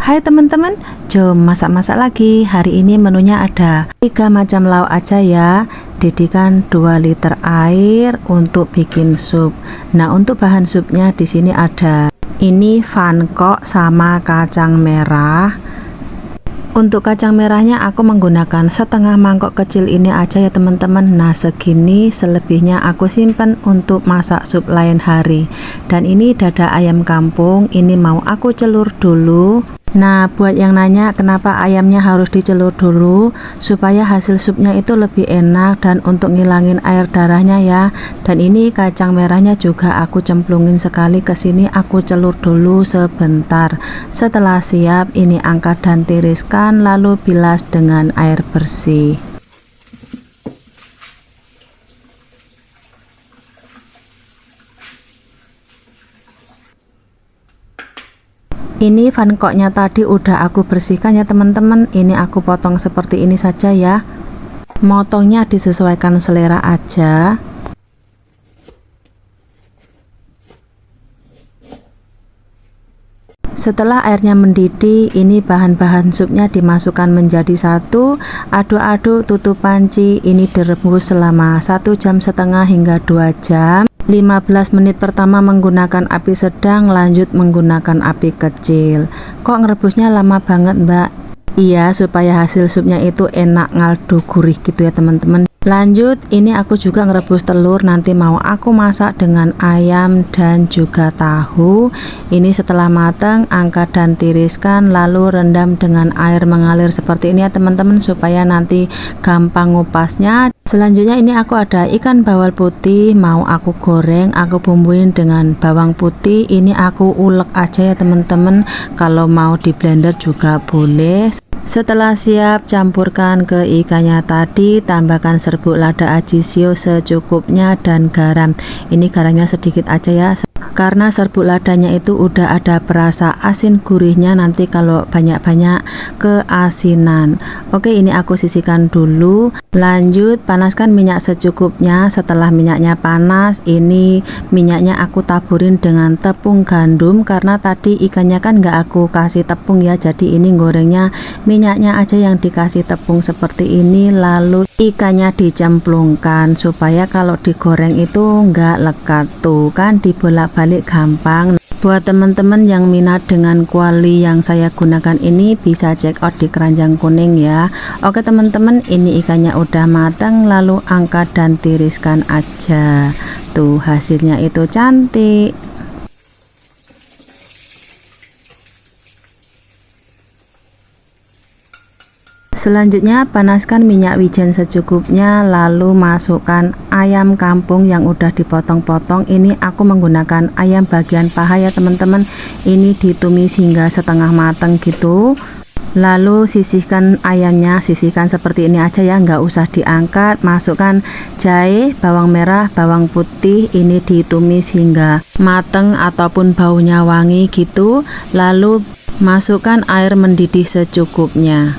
Hai teman-teman, jom masak-masak lagi. Hari ini menunya ada 3 macam lauk aja ya. Dedikan 2 liter air untuk bikin sup. Nah, untuk bahan supnya di sini ada ini pankok sama kacang merah. Untuk kacang merahnya aku menggunakan setengah mangkok kecil ini aja ya teman-teman. Nah segini, selebihnya aku simpan untuk masak sup lain hari. Dan ini dada ayam kampung, ini mau aku celur dulu. Nah buat yang nanya kenapa ayamnya harus dicelur dulu, supaya hasil supnya itu lebih enak dan untuk ngilangin air darahnya ya. Dan ini kacang merahnya juga aku cemplungin sekali ke sini, aku celur dulu sebentar. Setelah siap, ini angkat dan tiriskan lalu bilas dengan air bersih. Ini pankoknya tadi udah aku bersihkan ya teman-teman. Ini aku potong seperti ini saja ya. Motongnya disesuaikan selera aja. Setelah airnya mendidih, ini bahan-bahan supnya dimasukkan menjadi satu. Aduk-aduk, tutup panci. Ini direbus selama 1,5 jam hingga 2 jam. 15 menit pertama menggunakan api sedang, lanjut menggunakan api kecil. Kok ngerebusnya lama banget mbak? Iya, supaya hasil supnya itu enak ngaldu gurih gitu ya teman-teman. Lanjut, ini aku juga ngerebus telur, nanti mau aku masak dengan ayam dan juga tahu. Ini setelah matang, angkat dan tiriskan lalu rendam dengan air mengalir seperti ini ya teman-teman, supaya nanti gampang ngupasnya. Selanjutnya ini aku ada ikan bawal putih, mau aku goreng, aku bumbuin dengan bawang putih. Ini aku ulek aja ya teman-teman, kalau mau di blender juga boleh. Setelah siap, campurkan ke ikannya tadi, tambahkan serbuk lada ajisio secukupnya dan garam. Ini garamnya sedikit aja ya, karena serbuk ladanya itu udah ada perasa asin gurihnya, nanti kalau banyak-banyak keasinan. Oke, ini aku sisihkan dulu. Lanjut panaskan minyak secukupnya. Setelah minyaknya panas, ini minyaknya aku taburin dengan tepung gandum, karena tadi ikannya kan nggak aku kasih tepung ya, jadi ini gorengnya minyaknya aja yang dikasih tepung seperti ini. Lalu ikannya dicemplungkan supaya kalau digoreng itu nggak lekat, tuh kan dibolak-balik gampang. Buat teman-teman yang minat dengan kuali yang saya gunakan ini, bisa check out di keranjang kuning ya. Oke teman-teman, ini ikannya udah matang, lalu angkat dan tiriskan aja. Tuh hasilnya itu cantik. Selanjutnya panaskan minyak wijen secukupnya, lalu masukkan ayam kampung yang udah dipotong-potong. Ini aku menggunakan ayam bagian paha ya teman-teman. Ini ditumis hingga setengah matang gitu. Lalu sisihkan ayamnya, sisihkan seperti ini aja ya, nggak usah diangkat. Masukkan jahe, bawang merah, bawang putih, ini ditumis hingga mateng ataupun baunya wangi gitu. Lalu masukkan air mendidih secukupnya.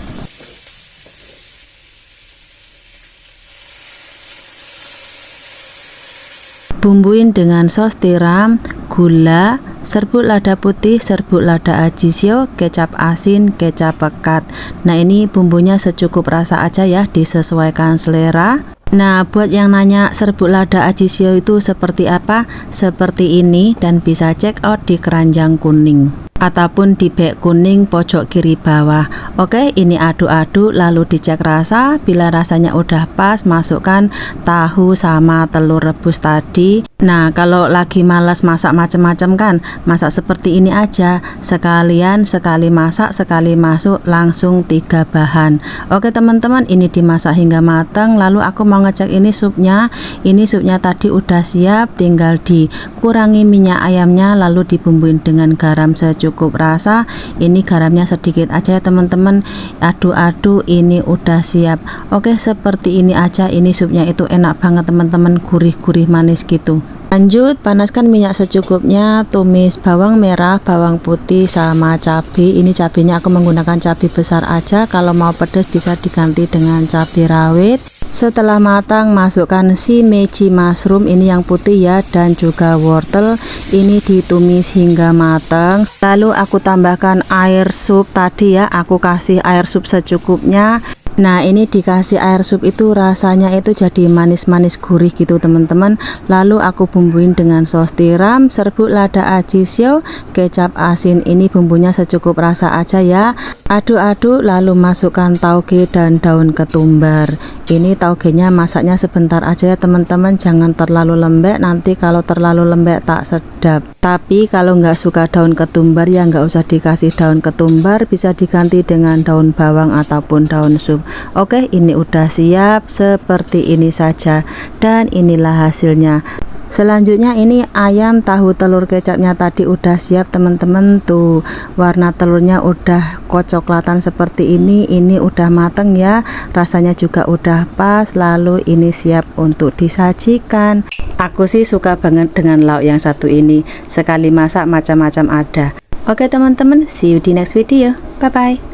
Bumbuin dengan sos tiram, gula, serbuk lada putih, serbuk lada ajisio, kecap asin, kecap pekat. Nah ini bumbunya secukup rasa aja ya, disesuaikan selera. Nah buat yang nanya serbuk lada ajisio itu seperti apa, seperti ini, dan bisa check out di keranjang kuning ataupun di bag kuning pojok kiri bawah. Oke, ini aduk-aduk lalu dicek rasa. Bila rasanya udah pas, masukkan tahu sama telur rebus tadi. Nah kalau lagi malas masak macam-macam kan, masak seperti ini aja, sekalian sekali masak sekali masuk langsung 3 bahan. Oke teman-teman, ini dimasak hingga matang. Lalu aku mau ngecek ini supnya. Ini supnya tadi udah siap, tinggal dikurangi minyak ayamnya, lalu dibumbuin dengan garam cukup rasa. Ini garamnya sedikit aja ya teman-teman. Aduk-aduk, ini udah siap. Oke, seperti ini aja. Ini supnya itu enak banget teman-teman, gurih-gurih manis gitu. Lanjut panaskan minyak secukupnya, tumis bawang merah, bawang putih sama cabai. Ini cabenya aku menggunakan cabai besar aja, kalau mau pedas bisa diganti dengan cabai rawit. Setelah matang, masukkan shimeji mushroom ini yang putih ya, dan juga wortel. Ini ditumis hingga matang. Lalu aku tambahkan air sup tadi ya, aku kasih air sup secukupnya. Nah, ini dikasih air sup itu rasanya itu jadi manis-manis gurih gitu teman-teman. Lalu aku bumbuin dengan saus tiram, serbuk lada aji siu, kecap asin. Ini bumbunya secukup rasa aja ya. Aduk-aduk lalu masukkan tauge dan daun ketumbar. Ini taugenya masaknya sebentar aja ya teman-teman, jangan terlalu lembek, nanti kalau terlalu lembek tak sedap. Tapi kalau nggak suka daun ketumbar ya nggak usah dikasih daun ketumbar, bisa diganti dengan daun bawang ataupun daun sup. Oke, ini udah siap seperti ini saja, dan inilah hasilnya. Selanjutnya ini ayam tahu telur kecapnya tadi udah siap teman-teman. Tuh warna telurnya udah kecoklatan seperti ini udah mateng ya, rasanya juga udah pas. Lalu ini siap untuk disajikan. Aku sih suka banget dengan lauk yang satu ini, sekali masak macam-macam ada. Oke teman-teman, see you di next video, bye bye.